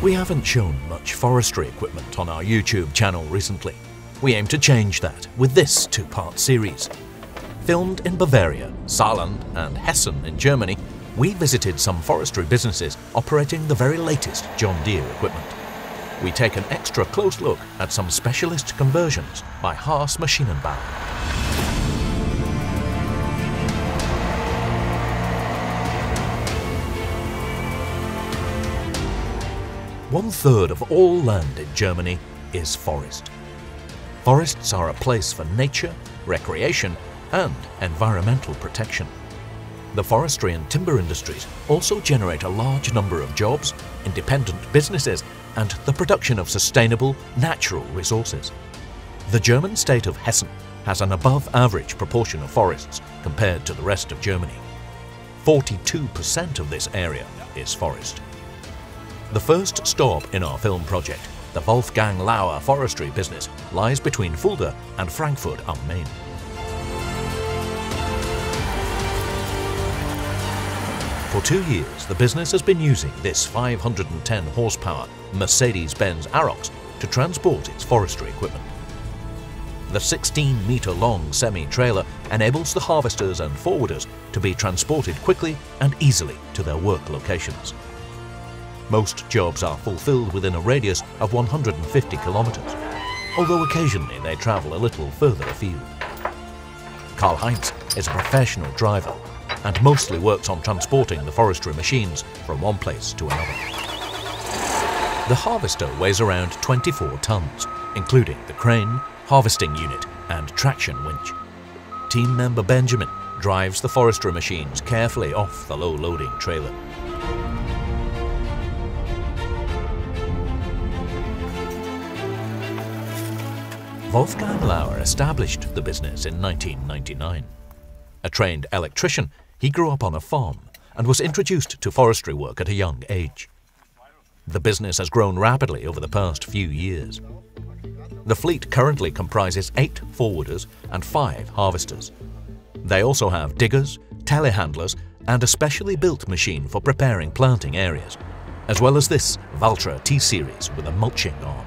We haven't shown much forestry equipment on our YouTube channel recently. We aim to change that with this two-part series. Filmed in Bavaria, Saarland and Hessen in Germany, we visited some forestry businesses operating the very latest John Deere equipment. We take an extra close look at some specialist conversions by Haas Maschinenbau. One-third of all land in Germany is forest. Forests are a place for nature, recreation and environmental protection. The forestry and timber industries also generate a large number of jobs, independent businesses and the production of sustainable, natural resources. The German state of Hessen has an above-average proportion of forests compared to the rest of Germany. 42% of this area is forest. The first stop in our film project, the Wolfgang Lauer forestry business, lies between Fulda and Frankfurt am Main. For 2 years, the business has been using this 510 horsepower Mercedes-Benz Arocs to transport its forestry equipment. The 16-meter-long semi-trailer enables the harvesters and forwarders to be transported quickly and easily to their work locations. Most jobs are fulfilled within a radius of 150 kilometers, although occasionally they travel a little further afield. Karl-Heinz is a professional driver and mostly works on transporting the forestry machines from one place to another. The harvester weighs around 24 tons, including the crane, harvesting unit and traction winch. Team member Benjamin drives the forestry machines carefully off the low-loading trailer. Wolfgang Lauer established the business in 1999. A trained electrician, he grew up on a farm and was introduced to forestry work at a young age. The business has grown rapidly over the past few years. The fleet currently comprises 8 forwarders and 5 harvesters. They also have diggers, telehandlers and a specially built machine for preparing planting areas, as well as this Valtra T-Series with a mulching arm.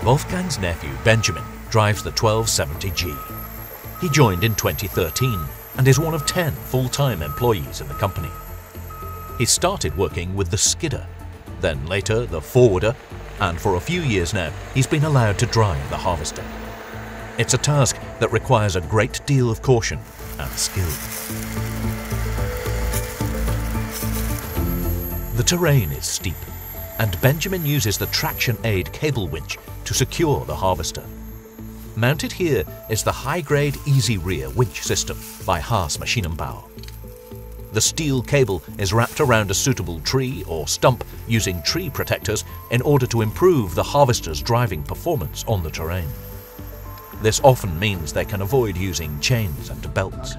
Wolfgang's nephew Benjamin drives the 1270G. He joined in 2013 and is one of 10 full-time employees in the company. He started working with the Skidder, then later the forwarder, and for a few years now he's been allowed to drive the harvester. It's a task that requires a great deal of caution and skill. The terrain is steep, and Benjamin uses the traction aid cable winch to secure the harvester. Mounted here is the high-grade Easy Rear winch system by Haas Maschinenbau. The steel cable is wrapped around a suitable tree or stump using tree protectors in order to improve the harvester's driving performance on the terrain. This often means they can avoid using chains and belts.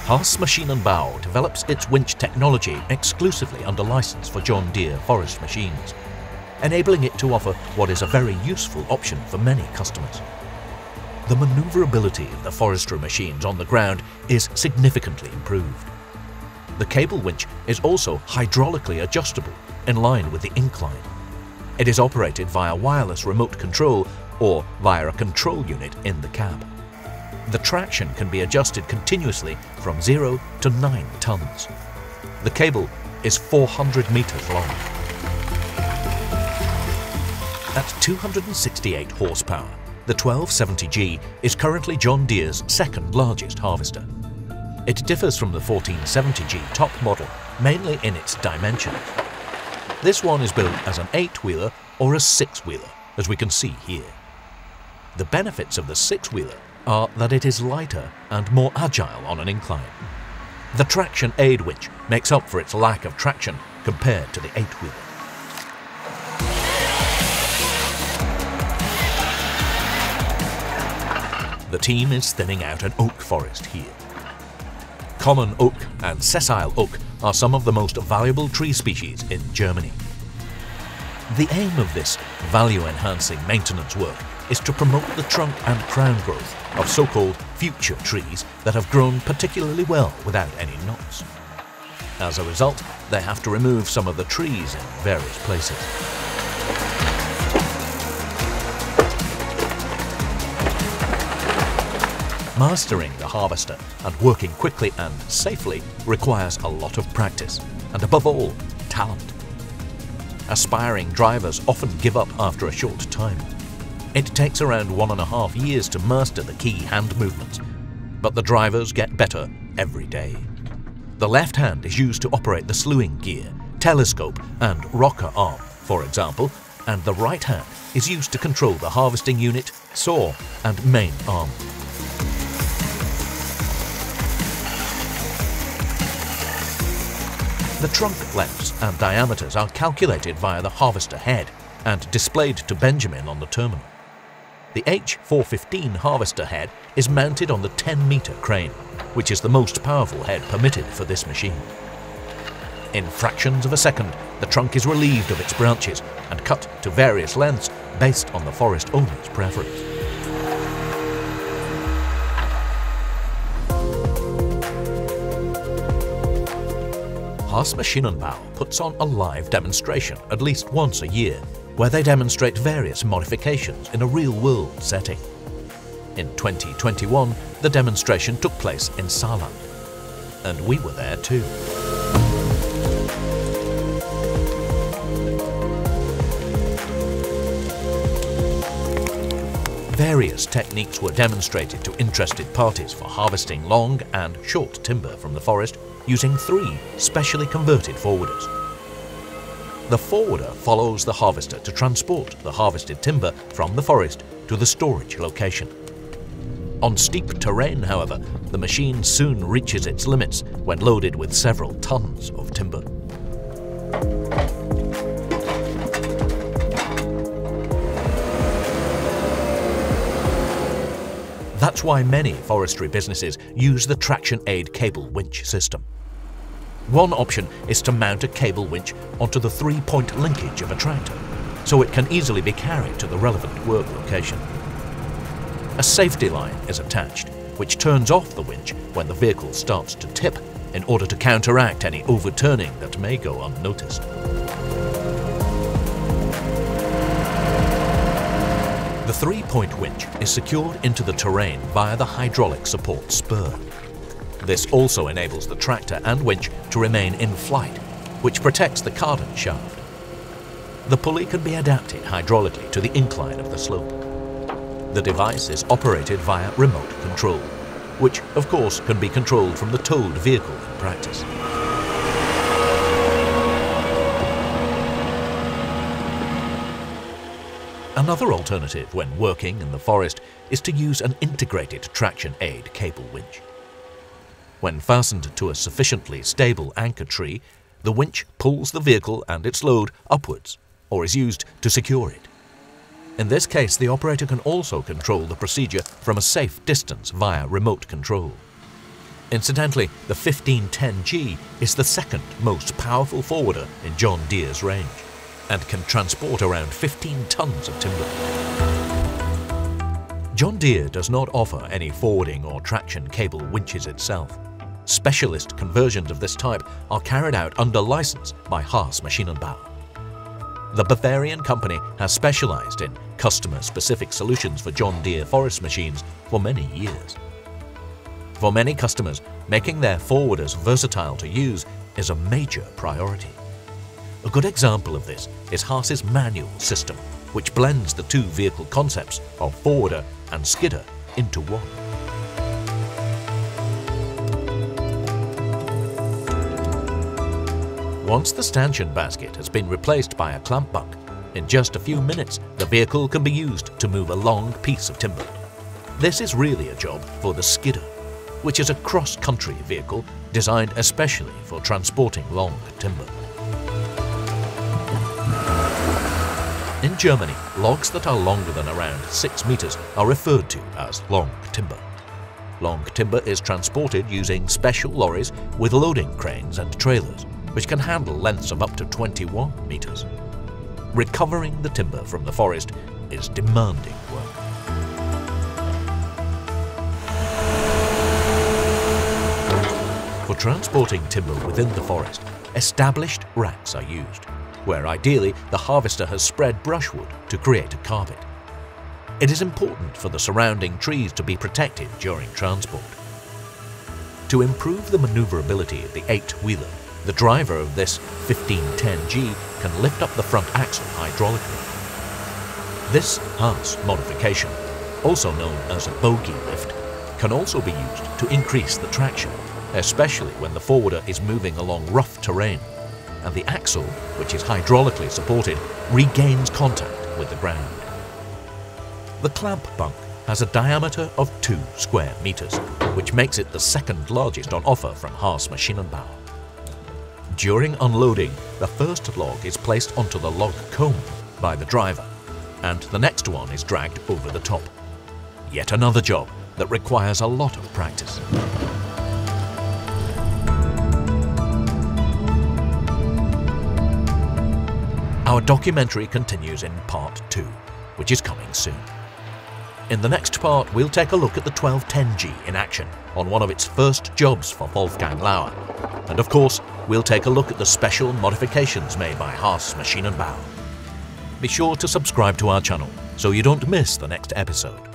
Haas Maschinenbau develops its winch technology exclusively under license for John Deere forest machines, enabling it to offer what is a very useful option for many customers. The maneuverability of the forestry machines on the ground is significantly improved. The cable winch is also hydraulically adjustable in line with the incline. It is operated via wireless remote control or via a control unit in the cab. The traction can be adjusted continuously from 0 to 9 tons. The cable is 400 meters long. At 268 horsepower, the 1270G is currently John Deere's second largest harvester. It differs from the 1470G top model mainly in its dimensions. This one is built as an 8-wheeler or a 6-wheeler, as we can see here. The benefits of the 6-wheeler are that it is lighter and more agile on an incline. The traction aid winch makes up for its lack of traction compared to the 8-wheeler. The team is thinning out an oak forest here. Common oak and sessile oak are some of the most valuable tree species in Germany. The aim of this value-enhancing maintenance work is to promote the trunk and crown growth of so-called future trees that have grown particularly well without any knots. As a result, they have to remove some of the trees in various places. Mastering the harvester and working quickly and safely requires a lot of practice and, above all, talent. Aspiring drivers often give up after a short time. It takes around 1.5 years to master the key hand movements, but the drivers get better every day. The left hand is used to operate the slewing gear, telescope and rocker arm, for example, and the right hand is used to control the harvesting unit, saw and main arm. The trunk lengths and diameters are calculated via the harvester head and displayed to Benjamin on the terminal. The H415 harvester head is mounted on the 10-meter crane, which is the most powerful head permitted for this machine. In fractions of a second, the trunk is relieved of its branches and cut to various lengths based on the forest owner's preference. Haas Maschinenbau puts on a live demonstration at least once a year, where they demonstrate various modifications in a real-world setting. In 2021, the demonstration took place in Saarland, and we were there too. Various techniques were demonstrated to interested parties for harvesting long and short timber from the forest using 3 specially converted forwarders. The forwarder follows the harvester to transport the harvested timber from the forest to the storage location. On steep terrain, however, the machine soon reaches its limits when loaded with several tons of timber. That's why many forestry businesses use the traction aid cable winch system. One option is to mount a cable winch onto the 3-point linkage of a tractor, so it can easily be carried to the relevant work location. A safety line is attached, which turns off the winch when the vehicle starts to tip in order to counteract any overturning that may go unnoticed. The 3-point winch is secured into the terrain via the hydraulic support spur. This also enables the tractor and winch to remain in flight, which protects the cardan shaft. The pulley can be adapted hydraulically to the incline of the slope. The device is operated via remote control, which of course can be controlled from the towed vehicle in practice. Another alternative when working in the forest is to use an integrated traction aid cable winch. When fastened to a sufficiently stable anchor tree, the winch pulls the vehicle and its load upwards, or is used to secure it. In this case, the operator can also control the procedure from a safe distance via remote control. Incidentally, the 1510G is the second most powerful forwarder in John Deere's range, and can transport around 15 tons of timber. John Deere does not offer any forwarding or traction cable winches itself. Specialist conversions of this type are carried out under license by Haas Maschinenbau. The Bavarian company has specialized in customer-specific solutions for John Deere forest machines for many years. For many customers, making their forwarders versatile to use is a major priority. A good example of this is Haas's Manual system, which blends the 2 vehicle concepts of forwarder and skidder into one. Once the stanchion basket has been replaced by a clamp buck, in just a few minutes the vehicle can be used to move a long piece of timber. This is really a job for the skidder, which is a cross-country vehicle designed especially for transporting long timber. In Germany, logs that are longer than around 6 meters are referred to as long timber. Long timber is transported using special lorries with loading cranes and trailers, which can handle lengths of up to 21 meters. Recovering the timber from the forest is demanding work. For transporting timber within the forest, established racks are used, where ideally the harvester has spread brushwood to create a carpet. It is important for the surrounding trees to be protected during transport. To improve the maneuverability of the 8-wheeler, the driver of this 1510G can lift up the front axle hydraulically. This Haas modification, also known as a Bogie-Lift, can also be used to increase the traction, especially when the forwarder is moving along rough terrain and the axle, which is hydraulically supported, regains contact with the ground. The clamp bunk has a diameter of 2 square meters, which makes it the second largest on offer from Haas Maschinenbau. During unloading, the first log is placed onto the log comb by the driver, and the next one is dragged over the top. Yet another job that requires a lot of practice. Our documentary continues in part 2, which is coming soon. In the next part, we'll take a look at the 1210G in action on one of its first jobs for Wolfgang Lauer. And of course, we'll take a look at the special modifications made by Haas Maschinenbau. Be sure to subscribe to our channel so you don't miss the next episode.